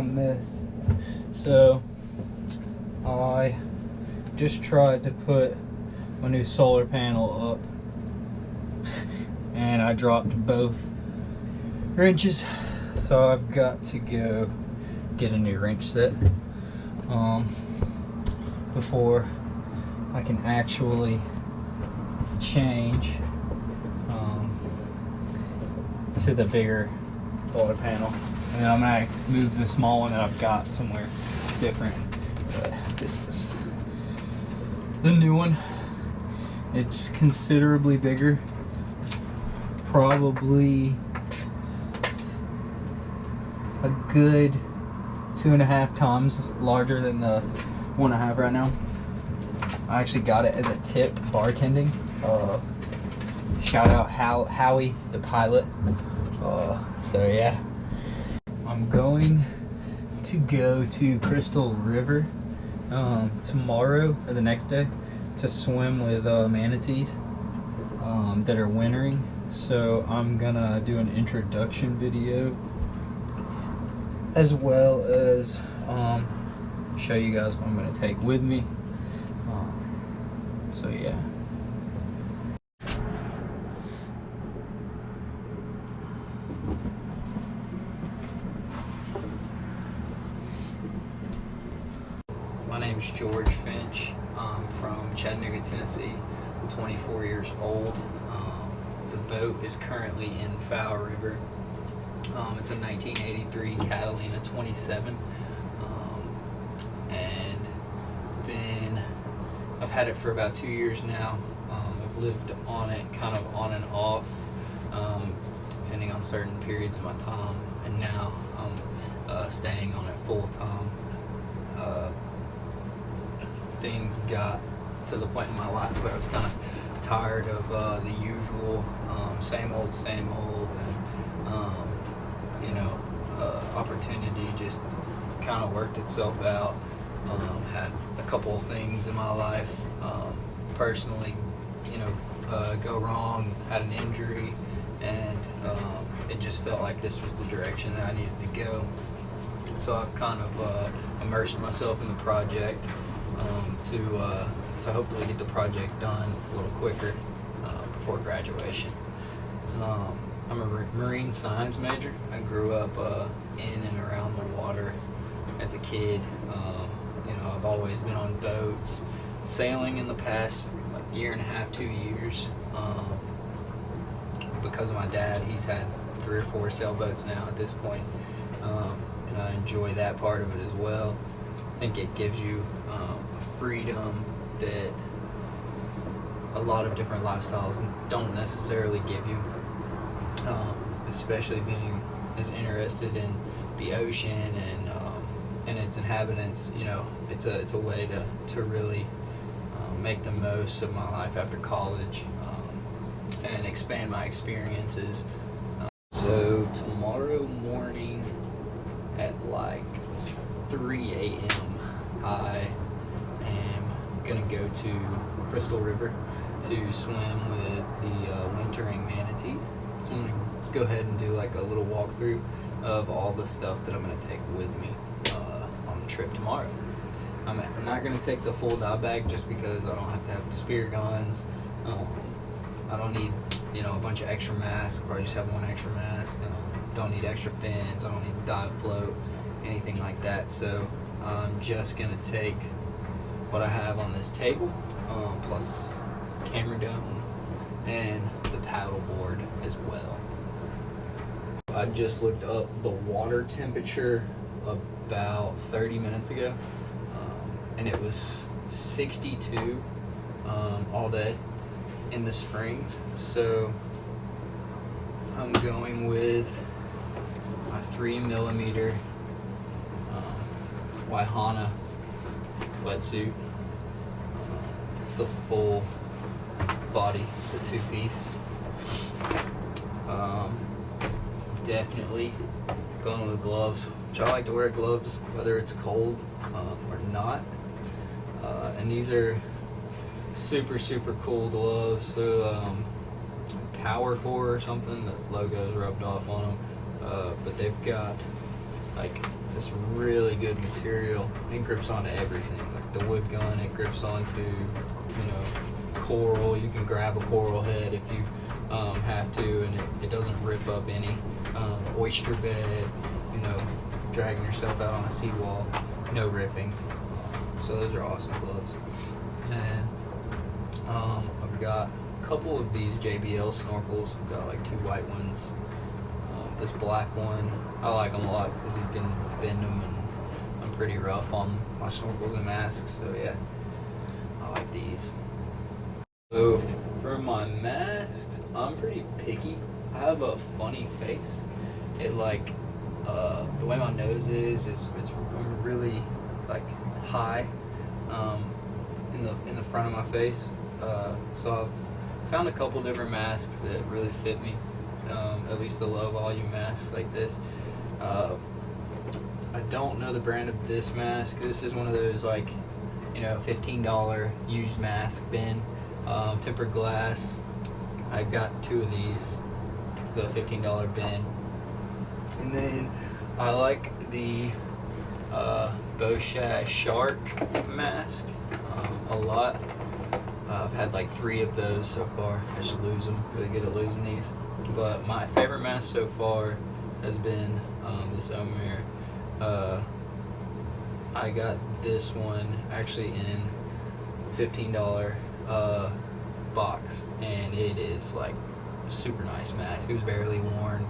a mess. So I just tried to put my new solar panel up and I dropped both wrenches, so I've got to go get a new wrench set before I can actually change to the bigger solar panel. And then I'm gonna move the small one that I've got somewhere different. But this is the new one. It's considerably bigger, probably a good 2.5 times larger than the one I have right now. I actually got it as a tip bartending. Shout out Howie, the pilot. So yeah, I'm going to go to Crystal River tomorrow or the next day to swim with manatees that are wintering. So I'm gonna do an introduction video as well as show you guys what I'm gonna take with me. So yeah. My name's George Finch. I'm from Chattanooga, Tennessee. I'm 24 years old. The boat is currently in Fowl River. It's a 1983 Catalina 27. And then I've had it for about 2 years now. I've lived on it kind of on and off, depending on certain periods of my time. And now I'm staying on it full time. Things got to the point in my life where I was kind of tired of the usual same old, and you know, opportunity just kind of worked itself out. Had a couple of things in my life personally, you know, go wrong. Had an injury, and it just felt like this was the direction that I needed to go. So I've kind of immersed myself in the project to hopefully get the project done a little quicker before graduation. I'm a marine science major. I grew up in and around the water as a kid. You know, I've always been on boats, sailing in the past like year and a half, 2 years. Because of my dad, he's had 3 or 4 sailboats now at this point, and I enjoy that part of it as well. I think it gives you a freedom that a lot of different lifestyles don't necessarily give you, especially being as interested in the ocean and its inhabitants. You know, it's a way to really make the most of my life after college and expand my experiences. So tomorrow morning at like 3 a.m. I am gonna go to Crystal River to swim with the wintering manatees. So I'm gonna go ahead and do like a little walkthrough of all the stuff that I'm gonna take with me on the trip tomorrow. I'm not gonna take the full dive bag just because I don't have to have spear guns. I don't need, you know, a bunch of extra masks, or I just have one extra mask. Don't need extra fins. I don't need dive float, anything like that. So I'm just gonna take what I have on this table, plus camera dome and the paddle board as well. I just looked up the water temperature about 30 minutes ago, and it was 62 all day in the springs. So I'm going with my 3mm Waihana wetsuit. It's the full body, the 2-piece. Definitely going with gloves, which I like to wear gloves whether it's cold or not. And these are super cool gloves. So Power Core or something, the logo's rubbed off on them, but they've got like this really good material. It grips onto everything. Like the wood gun, it grips onto, you know, coral. You can grab a coral head if you have to, and it doesn't rip up any. Oyster bed, you know, dragging yourself out on a seawall, no ripping. So those are awesome gloves. And I've got a couple of these JBL snorkels. I've got like 2 white ones. This black one, I like them a lot because you can bend them, and I'm pretty rough on my snorkels and masks, so yeah, I like these. So for my masks, I'm pretty picky. I have a funny face. It like, the way my nose is I'm really like high in the front of my face. So I've found a couple different masks that really fit me. At least the low volume masks like this. I don't know the brand of this mask. This is one of those, like, you know, $15 used mask bin, tempered glass. I got 2 of these, the $15 bin. And then I like the Boshat Shark mask a lot. I've had like 3 of those so far. I just lose them. Really good at losing these. But my favorite mask so far has been this Omer. I got this one actually in $15 box, and it is like a super nice mask. It was barely worn,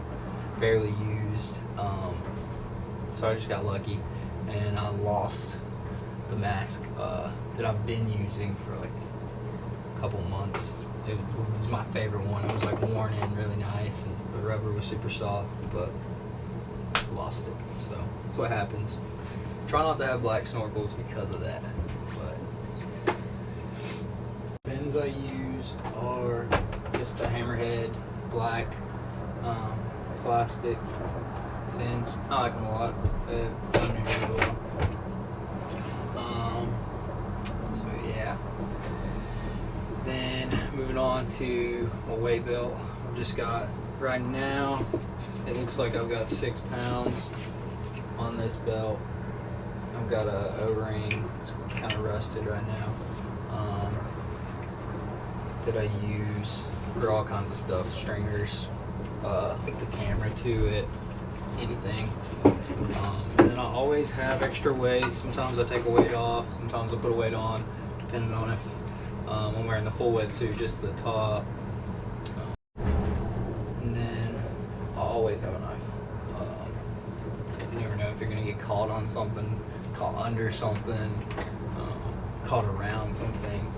barely used, so I just got lucky, and I lost the mask that I've been using for like a couple months. It was my favorite one. It was like worn in really nice, and the rubber was super soft, but lost it. So that's what happens. Try not to have black snorkels because of that. But fins I use are just the Hammerhead black plastic fins. I like them a lot. They've done me really well. So yeah. Then moving on to my weight belt. I've just got, right now, it looks like I've got 6 pounds on this belt. I've got a O-ring, it's kind of rusted right now, that I use for all kinds of stuff, stringers, hook the camera to it, anything. And then I always have extra weight. Sometimes I take a weight off, sometimes I put a weight on, depending on if I'm wearing the full wetsuit, just the top. And then I always have a knife. You never know if you're gonna get caught on something, caught under something, caught around something.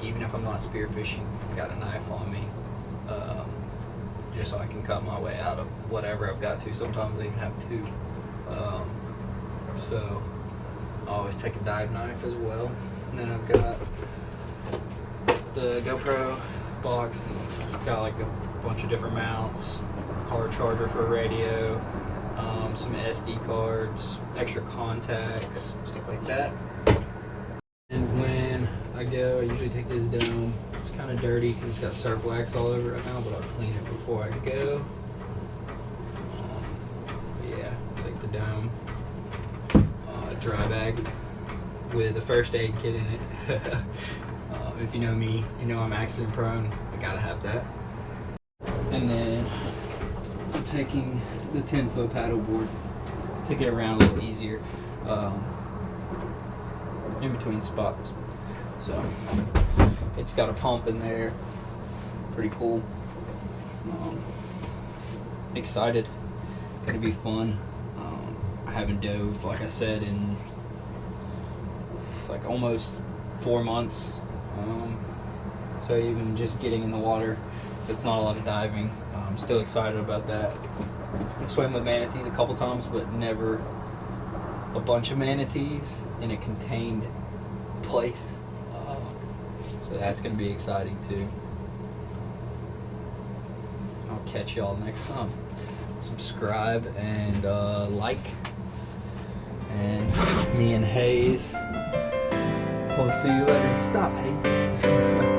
Even if I'm not spearfishing, I got a knife on me, just so I can cut my way out of whatever I've got to. Sometimes I even have 2. So I always take a dive knife as well. And then I've got the GoPro box. It's got like a bunch of different mounts, car charger for a radio, some SD cards, extra contacts, stuff like that. And when I go, I usually take this dome. It's kind of dirty because it's got surf wax all over it right now, but I'll clean it before I go. Yeah, take the dome, dry bag with a first aid kit in it. If you know me, you know I'm accident prone. I gotta have that. And then I'm taking the 10-foot paddleboard to get around a little easier in between spots. So it's got a pump in there, pretty cool. Excited, gonna be fun. I haven't dove, like I said, in like almost 4 months. So even just getting in the water, it's not a lot of diving. I'm still excited about that. I've swam with manatees a couple times, but never a bunch of manatees in a contained place. So that's going to be exciting too. I'll catch y'all next time. Subscribe and like. And me and Hayes, we'll see you later. Stop, Hayes.